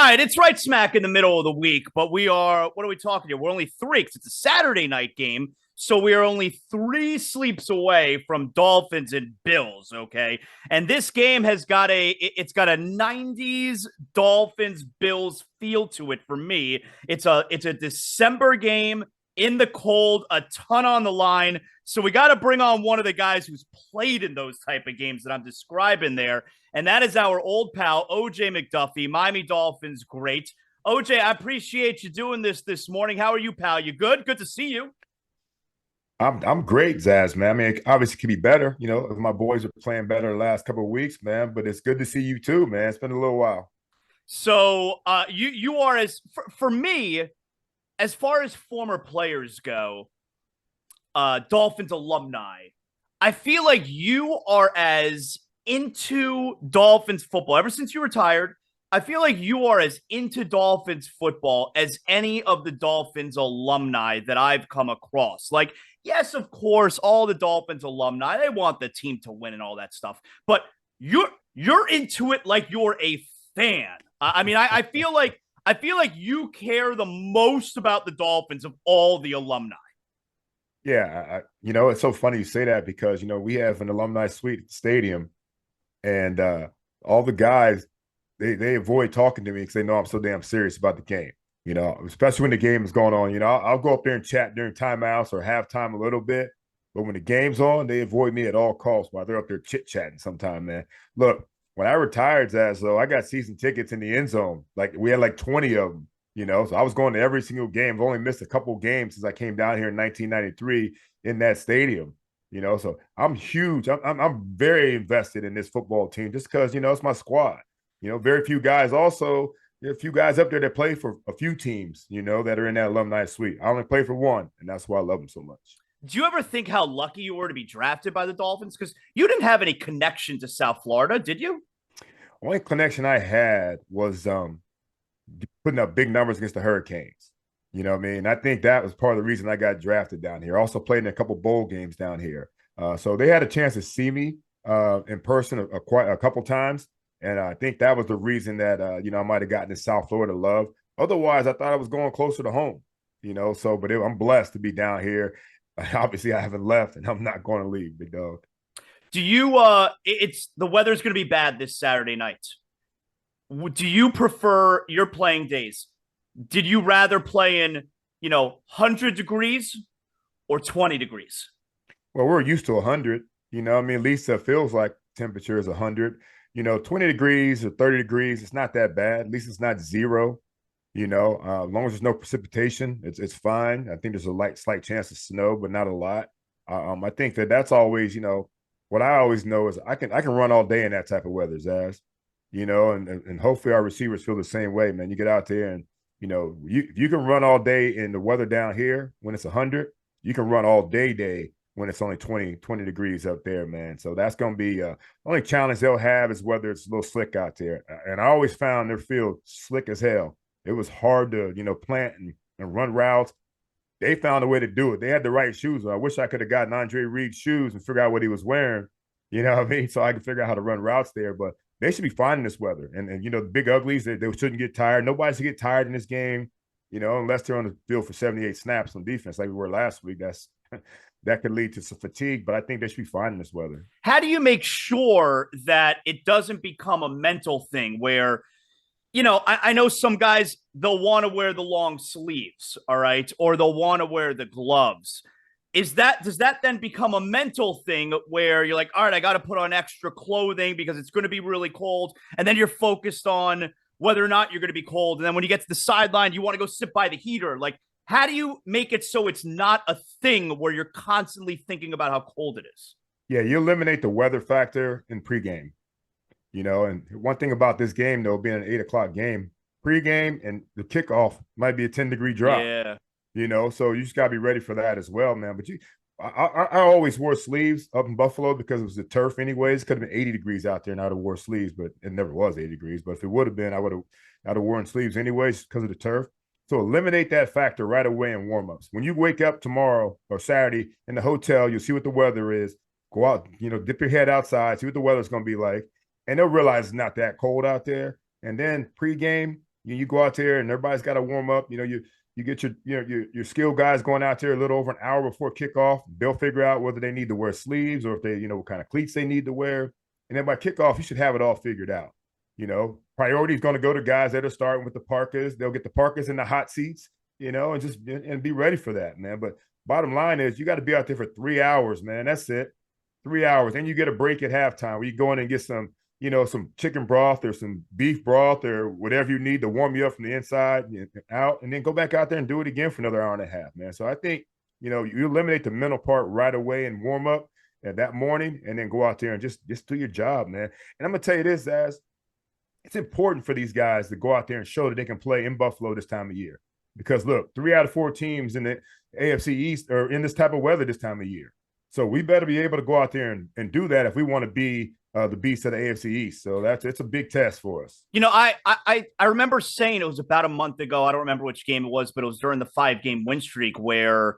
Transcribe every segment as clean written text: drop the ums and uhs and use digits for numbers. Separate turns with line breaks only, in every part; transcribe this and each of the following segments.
right, it's right smack in the middle of the week, but what are we talking here? We're only three because it's a Saturday night game. So we are only three sleeps away from Dolphins and Bills, okay? And this game it's got a 90s Dolphins Bills feel to it for me. It's a December game in the cold, a ton on the line. So we got to bring on one of the guys who's played in those type of games that I'm describing there. And that is our old pal, OJ McDuffie, Miami Dolphins great. OJ, I appreciate you doing this morning. How are you, pal? You good? Good to see you.
I'm great, Zaz, man. I mean, it obviously could be better. If my boys are playing better the last couple of weeks, man. But it's good to see you too, man. It's been a little while.
So you are for me, as far as former players go, Dolphins alumni. I feel like you are as into Dolphins football ever since you retired. I feel like you are as into Dolphins football as any of the Dolphins alumni that I've come across. Like, yes, of course, all the Dolphins alumni, they want the team to win and all that stuff. But you're into it like you're a fan. I mean, I feel like you care the most about the Dolphins of all the alumni.
Yeah, it's so funny you say that because we have an alumni suite at the stadium, and all the guys they avoid talking to me because they know I'm so damn serious about the game. Especially when the game is going on. I'll go up there and chat during timeouts or halftime a little bit, but when the game's on, they avoid me at all costs while they're up there chit chatting. Sometime, man. Look, when I retired, Zaslow, I got season tickets in the end zone. Like we had like 20 of them. So I was going to every single game. I've only missed a couple games since I came down here in 1993 in that stadium. So I'm huge. I'm very invested in this football team just because it's my squad. Very few guys. Also, there are a few guys up there that play for a few teams. That are in that alumni suite. I only play for one, and that's why I love them so much.
Do you ever think how lucky you were to be drafted by the Dolphins? Because you didn't have any connection to South Florida, did you?
Only connection I had was putting up big numbers against the Hurricanes. You know what I mean? I think that was part of the reason I got drafted down here. Also played in a couple bowl games down here. So they had a chance to see me in person quite a couple times. And I think that was the reason that, I might have gotten the South Florida love. Otherwise, I thought I was going closer to home, I'm blessed to be down here. Obviously, I haven't left and I'm not going to leave, big dog.
Do you, it's the weather's going to be bad this Saturday night. Do you prefer your playing days? Did you rather play in, 100 degrees or 20 degrees?
Well, we're used to 100. At least it feels like temperature is 100. 20 degrees or 30 degrees, it's not that bad. At least it's not zero. As long as there's no precipitation, it's fine. I think there's a slight chance of snow, but not a lot. I think that's always, what I always know is I can run all day in that type of weather, Zaz. And hopefully our receivers feel the same way, man. You get out there and, you can run all day in the weather down here when it's 100. You can run all day when it's only 20 degrees up there, man. So that's going to be the only challenge they'll have is whether it's a little slick out there. And I always found their field slick as hell. It was hard to, plant and run routes. They found a way to do it. They had the right shoes. I wish I could have gotten Andre Reed's shoes and figure out what he was wearing, you know what I mean? So I could figure out how to run routes there. But they should be fine in this weather. And the big uglies, they shouldn't get tired. Nobody should get tired in this game, unless they're on the field for 78 snaps on defense like we were last week. That could lead to some fatigue, but I think they should be fine in this weather.
How do you make sure that it doesn't become a mental thing where, I know some guys, they'll want to wear the long sleeves, all right, or they'll want to wear the gloves. Does that then become a mental thing where you're like, all right, I got to put on extra clothing because it's going to be really cold. And then you're focused on whether or not you're going to be cold. And then when you get to the sideline, you want to go sit by the heater. Like, how do you make it so it's not a thing where you're constantly thinking about how cold it is?
Yeah, you eliminate the weather factor in pregame. And one thing about this game, though, being an 8 o'clock game, pregame and the kickoff might be a 10-degree drop.
Yeah.
So you just got to be ready for that as well, man. But I always wore sleeves up in Buffalo because it was the turf anyways. It could have been 80 degrees out there and I'd have wore sleeves, but it never was 80 degrees. But if it would have been, I'd have worn sleeves anyways because of the turf. So eliminate that factor right away in warmups. When you wake up tomorrow or Saturday in the hotel, you'll see what the weather is. Go out, dip your head outside, see what the weather's going to be like. And they'll realize it's not that cold out there. And then pregame, You go out there and everybody's got to warm up. You get your skill guys going out there a little over an hour before kickoff. They'll figure out whether they need to wear sleeves or if they, what kind of cleats they need to wear. And then by kickoff, you should have it all figured out. Priority is going to go to guys that are starting with the parkas. They'll get the parkas in the hot seats, and be ready for that, man. But bottom line is you got to be out there for 3 hours, man. That's it. 3 hours. Then you get a break at halftime where you go in and get some chicken broth or some beef broth or whatever you need to warm you up from the inside and out, and then go back out there and do it again for another hour and a half, man. So I think, you eliminate the mental part right away and warm up at that morning and then go out there and just do your job, man. And I'm going to tell you this, Zaz, it's important for these guys to go out there and show that they can play in Buffalo this time of year. Because look, 3 out of 4 teams in the AFC East are in this type of weather this time of year. So we better be able to go out there and do that if we want to be the beast of the AFC East. So it's a big test for us.
I remember saying it was about a month ago. I don't remember which game it was, but it was during the 5-game win streak where,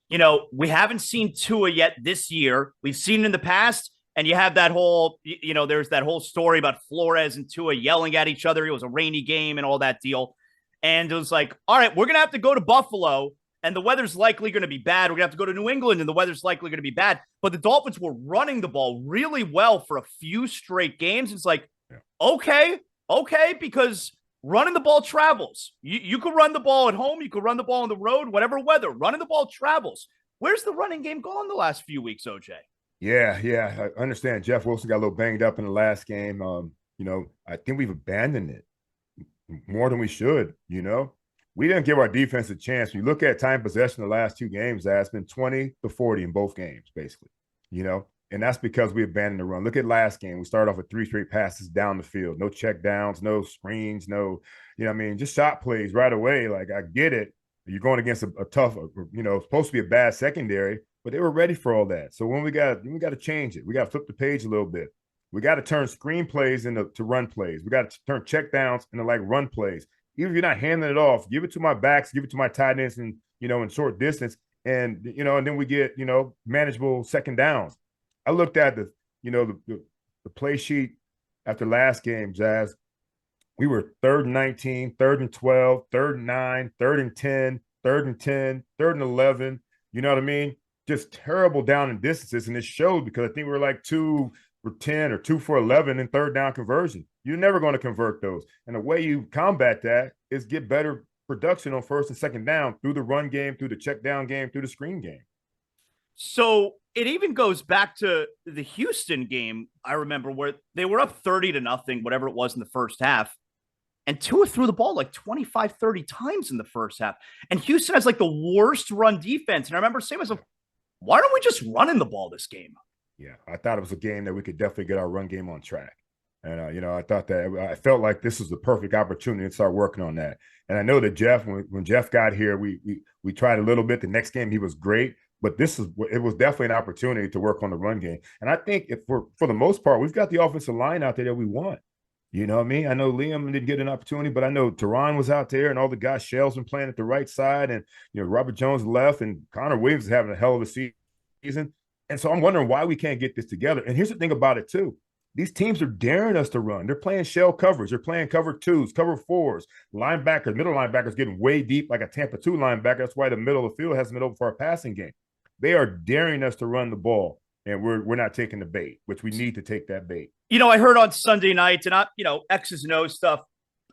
we haven't seen Tua yet this year. We've seen it in the past. And you have that whole, there's that whole story about Flores and Tua yelling at each other. It was a rainy game and all that deal. And it was like, all right, we're going to have to go to Buffalo and the weather's likely going to be bad. We're going to have to go to New England and the weather's likely going to be bad. But the Dolphins were running the ball really well for a few straight games. It's like, okay, because running the ball travels. You could run the ball at home. You could run the ball on the road, whatever weather. Running the ball travels. Where's the running game gone the last few weeks, OJ?
Yeah. I understand Jeff Wilson got a little banged up in the last game. I think we've abandoned it more than we should, We didn't give our defense a chance. When you look at time possession the last 2 games, that's been 20-40 in both games, basically, and that's because we abandoned the run. Look at last game. We started off with 3 straight passes down the field, no check downs, no screens, no, just shot plays right away. Like, I get it. You're going against a tough, supposed to be a bad secondary, but they were ready for all that. So we got to change it. We got to flip the page a little bit. We got to turn screen plays into run plays. We got to turn check downs into run plays. Even if you're not handing it off, give it to my backs, give it to my tight ends, and in short distance, and and then we get manageable second downs. I looked at the play sheet after last game, Jazz. We were 3rd and 19, 3rd and 12, 3rd and 9, 3rd and 10, 3rd and 10, 3rd and 11. You know what I mean? Just terrible down in distances, and it showed because I think we were 2 for 10 or 2 for 11 in 3rd down conversion. You're never going to convert those. And the way you combat that is get better production on 1st and 2nd down through the run game, through the check down game, through the screen game.
So it even goes back to the Houston game, I remember, where they were up 30-0, whatever it was in the first half. And Tua threw the ball 25, 30 times in the first half. And Houston has the worst run defense. And I remember saying to myself, why don't we just run in the ball this game?
Yeah, I thought it was a game that we could definitely get our run game on track. And, I thought that I felt like this was the perfect opportunity to start working on that. And I know that Jeff, when Jeff got here, we tried a little bit. The next game, he was great. But it was definitely an opportunity to work on the run game. And I think for the most part, we've got the offensive line out there that we want. You know what I mean? I know Liam didn't get an opportunity, but I know Teron was out there and all the guys, Shell's been playing at the right side, and Robert Jones left, and Connor Williams is having a hell of a season. And so I'm wondering why we can't get this together. And here's the thing about it too. These teams are daring us to run. They're playing shell coverage. They're playing cover 2s, cover 4s. Linebackers, middle linebackers getting way deep like a Tampa 2 linebacker. That's why the middle of the field hasn't been open for our passing game. They are daring us to run the ball, and we're not taking the bait, which we need to take that bait.
I heard on Sunday night, and X's and O's stuff.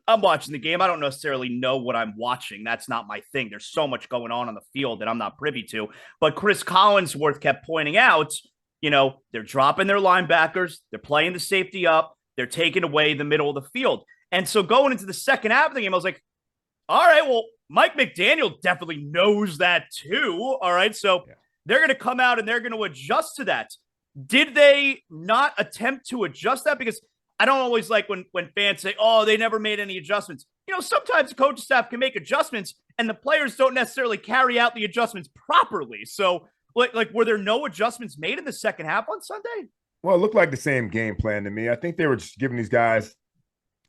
I'm watching the game. I don't necessarily know what I'm watching. That's not my thing. There's so much going on the field that I'm not privy to. But Chris Collinsworth kept pointing out, they're dropping their linebackers. They're playing the safety up. They're taking away the middle of the field. And so going into the second half of the game, I was like, all right, well, Mike McDaniel definitely knows that too. All right, so they're going to come out and they're going to adjust to that. Did they not attempt to adjust that? Because I don't always like when fans say, oh, they never made any adjustments. Sometimes the coaching staff can make adjustments and the players don't necessarily carry out the adjustments properly. So, were there no adjustments made in the second half on Sunday?
Well, it looked like the same game plan to me. I think they were just giving these guys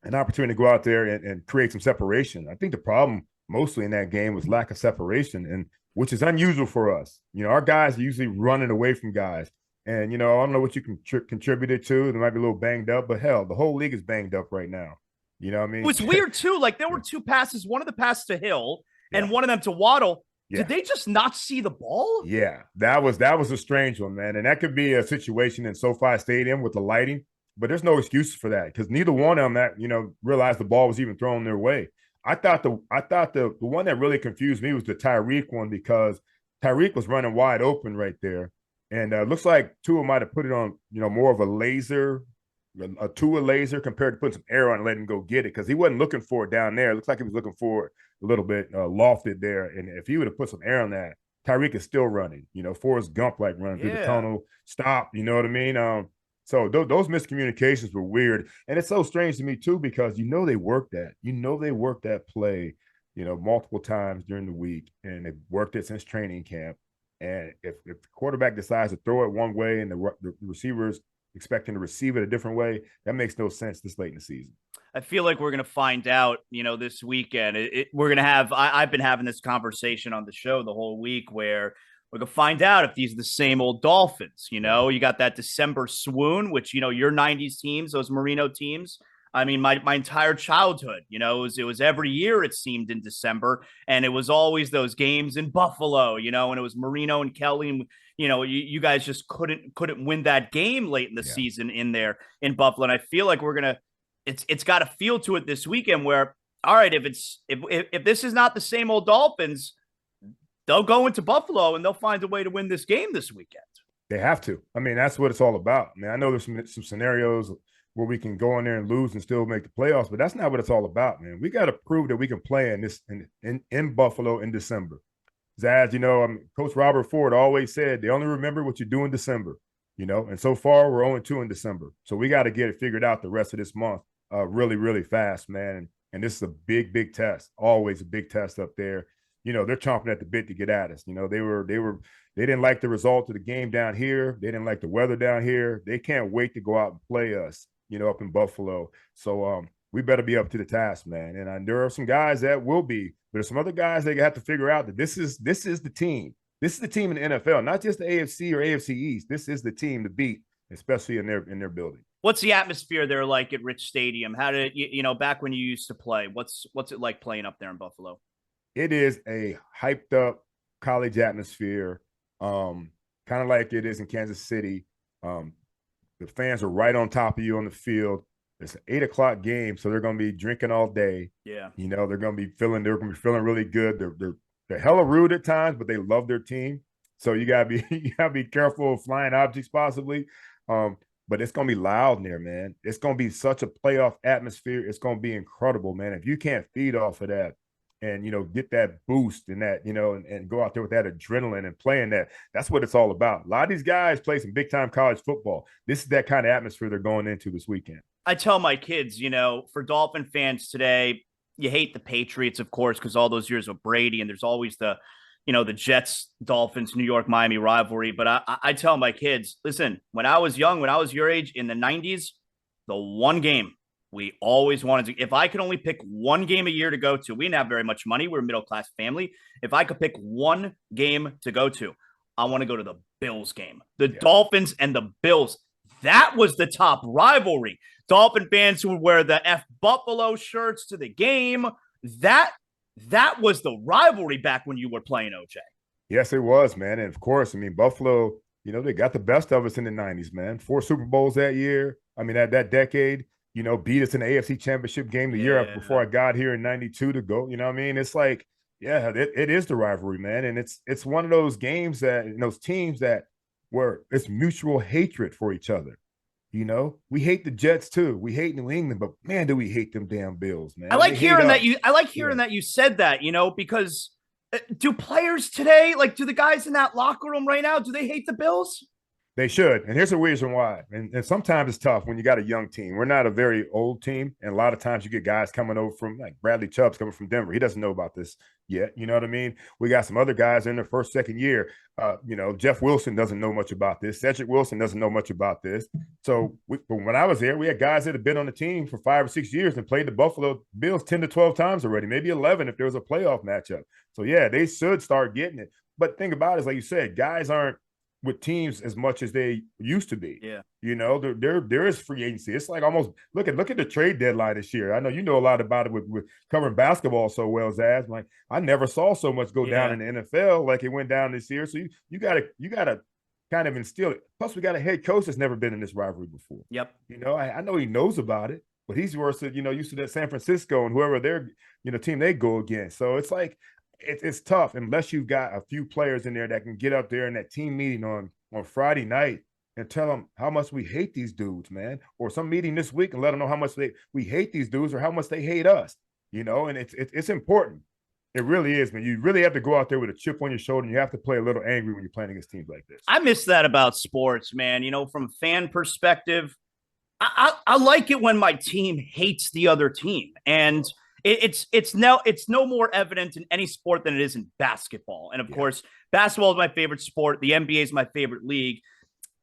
an opportunity to go out there and create some separation. I think the problem mostly in that game was lack of separation, and which is unusual for us. Our guys are usually running away from guys. And, I don't know what you contributed to. They might be a little banged up, but hell, the whole league is banged up right now. You know what I
It
mean?
was weird too. Like there
Yeah.
were two passes, one of the passes to Hill
Yeah.
and one of them to Waddle. Did
Yeah.
they just not see the ball?
Yeah, that was a strange one, man. And that could be a situation in SoFi Stadium with the lighting, but there's no excuses for that because neither one of them that realized the ball was even thrown their way. I thought the one that really confused me was the Tyreek one because Tyreek was running wide open right there, and looks like Tua might have put it on more of a laser, a Tua laser compared to putting some air on and letting him go get it because he wasn't looking for it down there. It looks like he was looking for it a little bit lofted there, and if he would have put some air on that, Tyreek is still running, Forrest Gump like running through the
Yeah.
tunnel, stop, you know what I mean? So those miscommunications were weird. And it's so strange to me too, because they worked that. They worked that play, multiple times during the week, and they've worked it since training camp. And if the quarterback decides to throw it one way and the receivers expecting to receive it a different way, that makes no sense this late in the season.
I feel like we're going to find out, this weekend. We're going to have, I've been having this conversation on the show the whole week where we're going to find out if these are the same old Dolphins.
Yeah.
You got that December swoon, which, your 90s teams, those Marino teams. I mean, my entire childhood, it was every year it seemed in December, and it was always those games in Buffalo, and it was Marino and Kelly, and you guys just couldn't win that game late in the
Yeah.
season in there in Buffalo, and I feel like we're gonna it's got a feel to it this weekend where, all right, if this is not the same old Dolphins, they'll go into Buffalo and they'll find a way to win this game this weekend.
They have to. I mean, that's what it's all about. I mean, I know there's some scenarios where we can go in there and lose and still make the playoffs, but that's not what it's all about, man. We got to prove that we can play in Buffalo in December. Zaz, Coach Robert Ford always said they only remember what you do in December, and so far we're 0-2 in December. So we got to get it figured out the rest of this month really, really fast, man. And this is a big, big test, always a big test up there. They're chomping at the bit to get at us. They didn't like the result of the game down here. They didn't like the weather down here. They can't wait to go out and play us, up in Buffalo. So we better be up to the task, man. And there are some guys that will be, but there's some other guys that have to figure out that this is the team. This is the team in the NFL, not just the AFC or AFC East. This is the team to beat, especially in their building.
What's the atmosphere there like at Rich Stadium? How did back when you used to play? What's it like playing up there in Buffalo?
It is a hyped up college atmosphere, kind of like it is in Kansas City. The fans are right on top of you on the field. It's an 8 o'clock game, so they're going to be drinking all day.
Yeah,
they're going to be feeling really good. They're hella rude at times, but they love their team. So you gotta be careful of flying objects possibly. But it's gonna be loud in there, man. It's gonna be such a playoff atmosphere. It's gonna be incredible, man. If you can't feed off of that and get that boost and that, and go out there with that adrenaline and playing that's what it's all about. A lot of these guys play some big time college football. This is that kind of atmosphere they're going into this weekend.
I tell my kids, for Dolphin fans today, you hate the Patriots, of course, because all those years of Brady, and there's always the Jets, Dolphins, New York, Miami rivalry. But I tell my kids, listen, when I was young, when I was your age in the 90s, the one game we always wanted to, if I could only pick one game a year to go to, we didn't have very much money. We're a middle-class family. If I could pick one game to go to, I want to go to the Bills game. The Dolphins and the Bills. That was the top rivalry. Dolphin fans who would wear the F Buffalo shirts to the game. That was the rivalry back when you were playing, OJ.
Yes, it was, man. And of course, I mean, Buffalo, they got the best of us in the 90s, man. 4 Super Bowls that year. I mean, that decade, beat us in the AFC Championship game the year before I got here in 92 to go. You know what I mean? It's like, yeah, it is the rivalry, man. And it's one of those games that, those teams that where it's mutual hatred for each other. We hate the Jets too. We hate New England, but man, do we hate them damn Bills, man.
I like hearing that you said that, because do players today, like, do the guys in that locker room right now, do they hate the Bills?
They should. And here's the reason why. And sometimes it's tough when you got a young team. We're not a very old team. And a lot of times you get guys coming over from, like Bradley Chubb's coming from Denver. He doesn't know about this yet. You know what I mean? We got some other guys in their first, second year. Jeff Wilson doesn't know much about this. Cedric Wilson doesn't know much about this. So when I was there, we had guys that had been on the team for 5 or 6 years and played the Buffalo Bills 10 to 12 times already, maybe 11 if there was a playoff matchup. So, yeah, they should start getting it. But the thing about it is, like you said, guys aren't with teams as much as they used to be.
Yeah.
You know, there is free agency. It's like almost look at the trade deadline this year. I know you know a lot about it with covering basketball so well, Zaz. Like I never saw so much go down in the NFL like it went down this year. So you gotta kind of instill it. Plus, we got a head coach that's never been in this rivalry before.
Yep.
You know, I know he knows about it, but he's worse than, used to that San Francisco and whoever their, team they go against. So it's like it's tough unless you've got a few players in there that can get up there in that team meeting on Friday night and tell them how much we hate these dudes, man, or some meeting this week and let them know how much we hate these dudes or how much they hate us, and it's important. It really is, man. You really have to go out there with a chip on your shoulder, and you have to play a little angry when you're playing against teams like this.
I miss that about sports, man. From a fan perspective, I like it when my team hates the other team, and it's no more evident in any sport than it is in basketball. And of course, basketball is my favorite sport. The NBA is my favorite league.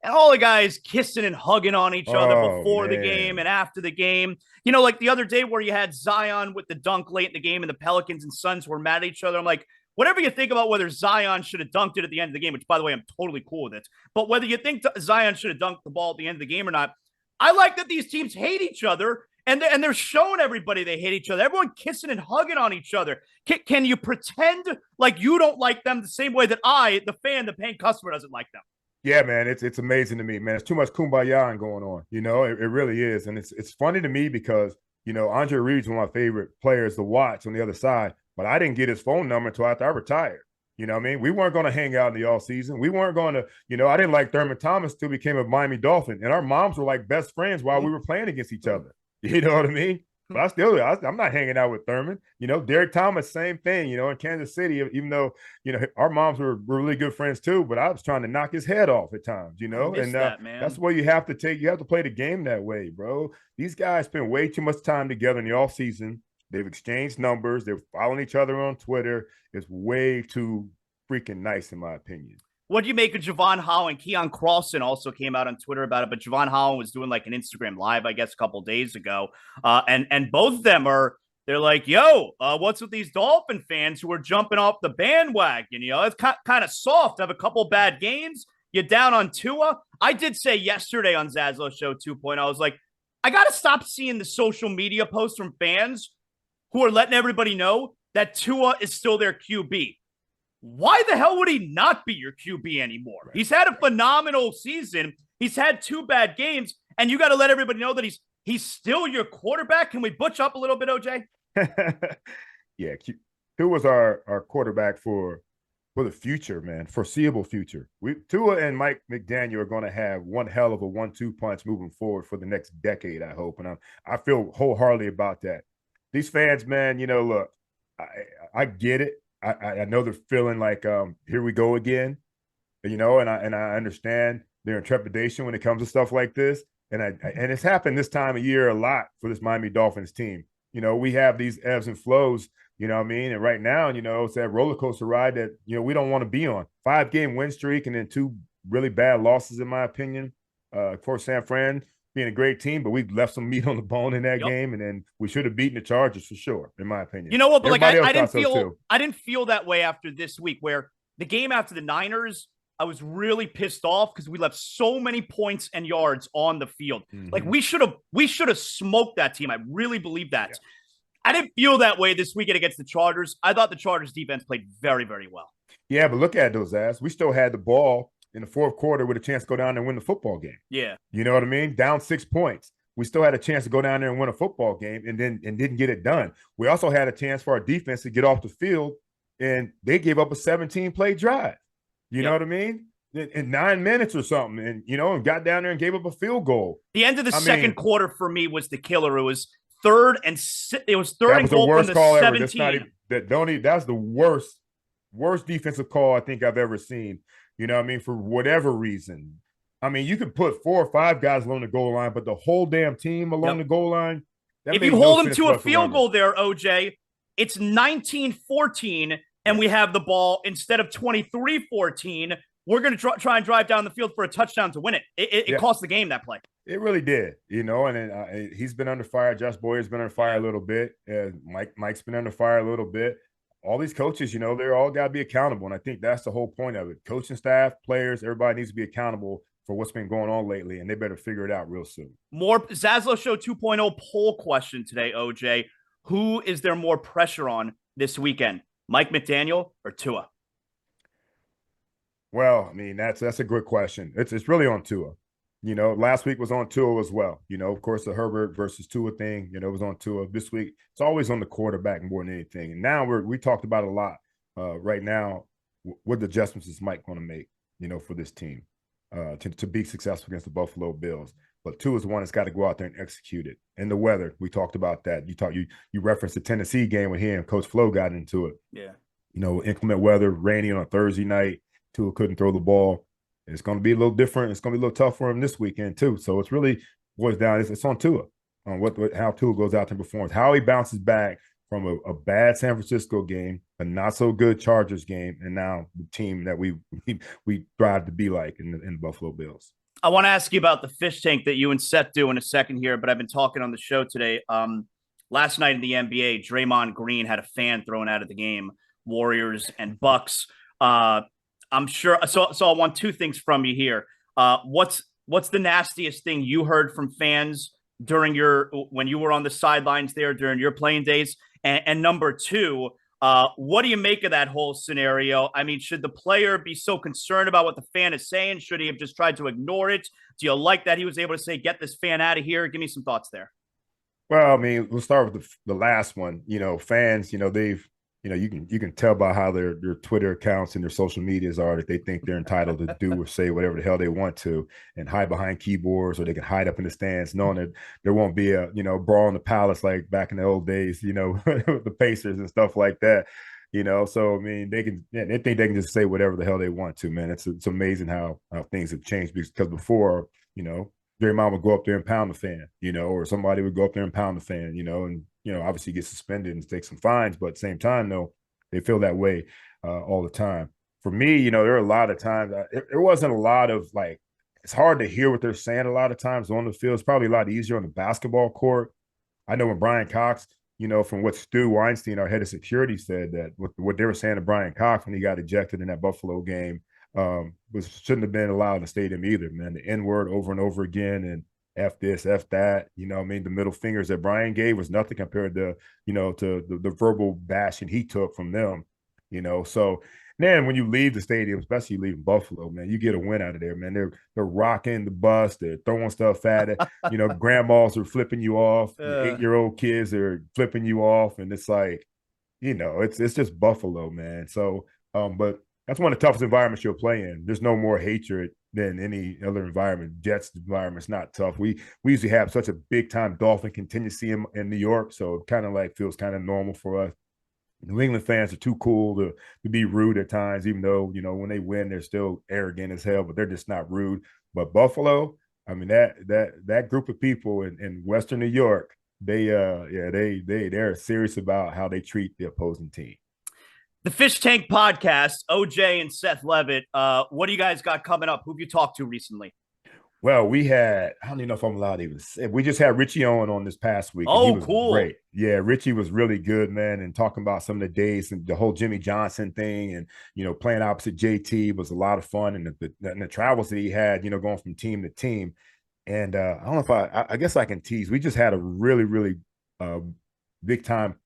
And all the guys kissing and hugging on each other before the game and after the game. Like the other day where you had Zion with the dunk late in the game and the Pelicans and Suns were mad at each other. I'm like, whatever you think about whether Zion should have dunked it at the end of the game, which, by the way, I'm totally cool with it. But whether you think Zion should have dunked the ball at the end of the game or not, I like that these teams hate each other and they're showing everybody they hate each other. Everyone kissing and hugging on each other. Can you pretend like you don't like them the same way that I, the fan, the paying customer, doesn't like them?
Yeah, man, it's amazing to me, man. It's too much kumbaya going on, it really is. And it's funny to me because, Andre Reed's one of my favorite players to watch on the other side, but I didn't get his phone number until after I retired. You know what I mean? We weren't going to hang out in the off season. We weren't going to, I didn't like Thurman Thomas till he became a Miami Dolphin. And our moms were like best friends while we were playing against each other. You know what I mean? But I'm not hanging out with Thurman. Derek Thomas, same thing, in Kansas City, even though, our moms were really good friends too, but I was trying to knock his head off at times, and that's what you have to take. You have to play the game that way, bro. These guys spend way too much time together in the off season. They've exchanged numbers. They're following each other on Twitter. It's way too freaking nice, in my opinion.
What do you make of Javon Holland? Keon Crossan also came out on Twitter about it, but Javon Holland was doing like an Instagram live, I guess, a couple days ago. And both of them they're like, yo, what's with these Dolphin fans who are jumping off the bandwagon? It's kind of soft. Have a couple bad games. You're down on Tua. I did say yesterday on ZASLOW Show 2.0, I was like, I got to stop seeing the social media posts from fans who are letting everybody know that Tua is still their QB. Why the hell would he not be your QB anymore? Right. He's had a phenomenal season. He's had 2 bad games, and you got to let everybody know that he's still your quarterback. Can we butch up a little bit, OJ?
Yeah, Tua was our quarterback for the future, man, foreseeable future. Tua and Mike McDaniel are going to have one hell of a 1-2 punch moving forward for the next decade, I hope, and I feel wholeheartedly about that. These fans, man, look, I get it. I know they're feeling like here we go again, and I understand their trepidation when it comes to stuff like this, and it's happened this time of year a lot for this Miami Dolphins team. We have these ebbs and flows, you know what I mean, and right now, it's that roller coaster ride that we don't want to be on. 5-game win streak and then 2 really bad losses, in my opinion, for San Fran. Being a great team, but we left some meat on the bone in that game, and then we should have beaten the Chargers for sure, in my opinion.
You know what? But I didn't feel that way after this week, where the game after the Niners, I was really pissed off because we left so many points and yards on the field. Mm-hmm. Like we should have smoked that team. I really believe that. Yeah. I didn't feel that way this weekend against the Chargers. I thought the Chargers defense played very, very well.
Yeah, but look at those ass. We still had the ball in the fourth quarter with a chance to go down there and win the football game.
Yeah.
You know what I mean? Down 6 points. We still had a chance to go down there and win a football game and didn't get it done. We also had a chance for our defense to get off the field, and they gave up a 17-play drive. You know what I mean? In 9 minutes or something, and got down there and gave up a field goal.
The end of the second quarter for me was the killer. It was third and goal from the 17.
That's the worst defensive call I think I've ever seen. You know what I mean? For whatever reason. I mean, you could put 4 or 5 guys along the goal line, but the whole damn team along the goal line.
If you hold them to a field goal there, OJ, it's 19-14, and we have the ball instead of 23-14. We're going to try and drive down the field for a touchdown to win it. It cost the game, that play.
It really did, and he's been under fire. Josh Boyer's been under fire a little bit. Mike's been under fire a little bit. all these coaches, they're all got to be accountable. And I think that's the whole point of it. Coaching staff, players, everybody needs to be accountable for what's been going on lately, and they better figure it out real soon.
More ZASLOW Show 2.0 poll question today, OJ. Who is there more pressure on this weekend, Mike McDaniel or Tua?
Well, I mean, that's a good question. It's really on Tua. Last week was on Tua as well. Of course, the Herbert versus Tua thing, it was on Tua. This week, it's always on the quarterback more than anything. And now we talked about a lot right now. What adjustments is Mike going to make, for this team to be successful against the Buffalo Bills? But Tua is the one that's got to go out there and execute it. And the weather, we talked about that. You referenced the Tennessee game with him. Coach Flo got into it.
Yeah.
Inclement weather, rainy on a Thursday night. Tua couldn't throw the ball. It's going to be a little different. It's going to be a little tough for him this weekend too. So it's really boils down. It's on Tua on how Tua goes out there and performs, how he bounces back from a bad San Francisco game, a not so good Chargers game, and now the team that we strive to be like in the Buffalo Bills.
I want to ask you about the fish tank that you and Seth do in a second here, but I've been talking on the show today. Last night in the NBA, Draymond Green had a fan thrown out of the game. Warriors and Bucks. I'm sure. So I want two things from you here. What's the nastiest thing you heard from fans during when you were on the sidelines there during your playing days? And number two, what do you make of that whole scenario? I mean, should the player be so concerned about what the fan is saying? Should he have just tried to ignore it? Do you like that he was able to say, "Get this fan out of here"? Give me some thoughts there.
Well, I mean, we'll start with the last one. Fans, they've you can tell by how their Twitter accounts and their social medias are that they think they're entitled to do or say whatever the hell they want to and hide behind keyboards, or they can hide up in the stands knowing that there won't be a brawl in the palace like back in the old days, the Pacers and stuff like that. So I mean, they think they can just say whatever the hell they want to, man. It's amazing how things have changed, because before, Draymond would go up there and pound the fan, or somebody would go up there and pound the fan, and obviously get suspended and take some fines, but at the same time, though, they feel that way all the time. For me, there are a lot of times there wasn't a lot of it's hard to hear what they're saying a lot of times on the field. It's probably a lot easier on the basketball court. I know when Brian Cox, from what Stu Weinstein, our head of security, said, that what they were saying to Brian Cox when he got ejected in that Buffalo game shouldn't have been allowed in the stadium either, man. The N-word over and over again, and F this, F that, I mean, the middle fingers that Brian gave was nothing compared to, to the verbal bashing he took from them, So then when you leave the stadium, especially leaving Buffalo, man, you get a win out of there, man. They're rocking the bus, they're throwing stuff at it. Grandmas are flipping you off, 8-year-old kids are flipping you off, and it's like, it's just Buffalo, man. So, but that's one of the toughest environments you'll play in. There's no more hatred than any other environment. Jets environment's not tough. We usually have such a big time Dolphin contingency in New York, so it kind of feels kind of normal for us. New England fans are too cool to be rude at times, even though when they win they're still arrogant as hell, but they're just not rude. But Buffalo, I mean, that group of people in Western New York, they're serious about how they treat the opposing team.
The Fish Tank Podcast, OJ and Seth Levitt. What do you guys got coming up? Who have you talked to recently?
Well, we had, I don't even know if I'm allowed to even say, we just had Richie on this past week.
Oh,
he was
cool.
Great. Yeah, Richie was really good, man, and talking about some of the days and the whole Jimmy Johnson thing, and, playing opposite JT was a lot of fun, and the travels that he had, going from team to team. And I don't know if I guess I can tease. We just had a really, really big time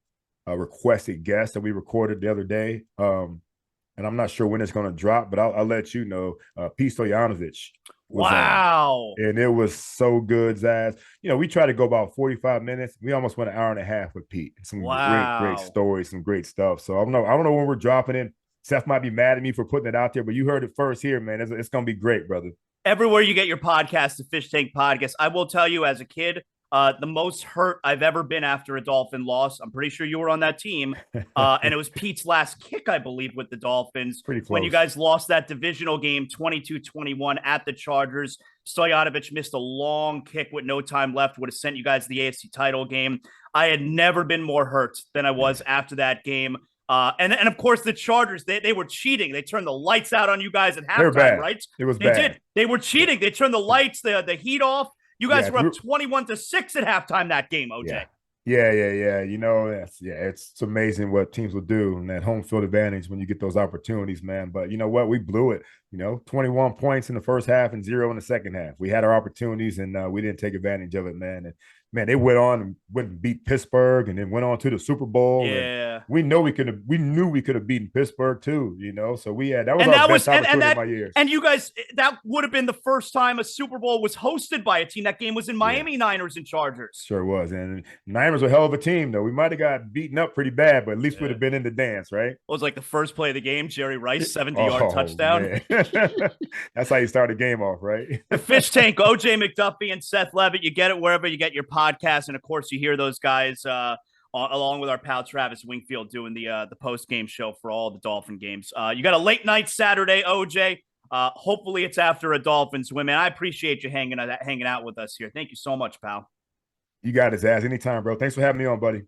requested guest that we recorded the other day. And I'm not sure when it's going to drop, but I'll let you know. Pete Stoyanovich.
Wow.
And it was so good, Zaz. We tried to go about 45 minutes. We almost went an hour and a half with Pete. Some great stories, some great stuff. So I don't know when we're dropping it. Seth might be mad at me for putting it out there, but you heard it first here, man. It's going to be great, brother.
Everywhere you get your podcast, the Fish Tank Podcast. I will tell you, as a kid, the most hurt I've ever been after a Dolphin loss. I'm pretty sure you were on that team. And it was Pete's last kick, I believe, with the Dolphins.
Pretty close.
When you guys lost that divisional game 22-21 at the Chargers. Stoyanovich missed a long kick with no time left, would have sent you guys to the AFC title game. I had never been more hurt than I was after that game. And of course, the Chargers, they were cheating. They turned the lights out on you guys at halftime, right?
It was bad.
They did. They were cheating. They turned the lights, the heat off. You guys were up 21-6 at halftime that game, OJ.
Yeah. It's amazing what teams will do and that home field advantage when you get those opportunities, man. But you know what? We blew it. 21 points in the first half and 0 in the second half. We had our opportunities and we didn't take advantage of it, man. And man, they went and beat Pittsburgh and then went on to the Super Bowl. And
Yeah.
we knew we could have beaten Pittsburgh too, So that was
And
our
that was
best opportunity in my years.
and you guys, that would have been the first time a Super Bowl was hosted by a team. That game was in
Yeah.
Miami, Niners and Chargers.
Sure was. And Niners were a hell of a team, though. We might have got beaten up pretty bad, but at least we'd have been in the dance, right?
It was like the first play of the game, Jerry Rice, 70-yard
Oh,
touchdown.
man. That's how you start a game off, right?
The Fish Tank, OJ McDuffie and Seth Levitt. You get it wherever you get your podcast. And of course, you hear those guys along with our pal Travis Wingfield doing the post-game show for all the Dolphin games. You got a late night Saturday, OJ. Hopefully it's after a Dolphins win, man. I appreciate you hanging out with us here. Thank you so much, pal.
You got it, Zaz. Anytime, bro. Thanks for having me on, buddy.